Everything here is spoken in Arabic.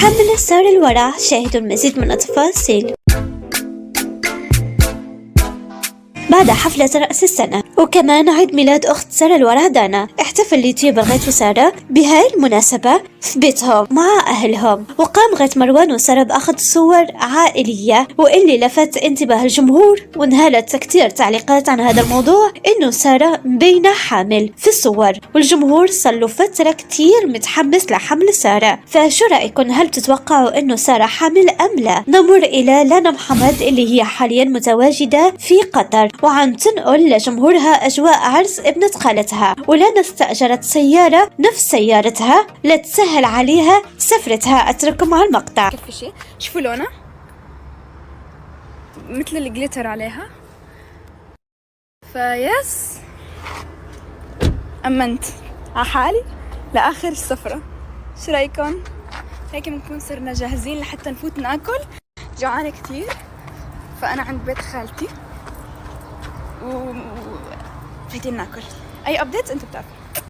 حمل سارة الورع، شاهدوا المزيد من التفاصيل. بعد حفلة رأس السنة وكمان عيد ميلاد أخت سارة الورع دانا، احتفل اليوتيوبر غيث وسارة بهاي المناسبة في بيتهم مع أهلهم، وقام غيث مروان وسارة بأخذ صور عائلية، واللي لفت انتباه الجمهور وانهالت كتير تعليقات عن هذا الموضوع إنه سارة مبينة حامل في الصور، والجمهور صار له فترة كتير متحمس لحمل سارة. فشو رأيكم؟ هل تتوقعوا إنه سارة حامل أم لا؟ نمر إلى لانا محمد اللي هي حاليا متواجدة في قطر وعم تنقل لجمهورها أجواء عرس ابنة خالتها، ولانا استأجرت سيارة نفس سيارتها لتسهل عليها سفرتها. أترككم مع المقطع. كيف شيء شوفوا لونه مثل الجليتر عليها، فيس أمنت على حالي لآخر السفرة. شو رأيكم؟ هيك بنكون صرنا جاهزين لحتى نفوت ناكل. جوعانة كتير، فأنا عند بيت خالتي فايتين ناكل. أي أبديت أنتوا بتعرفوا.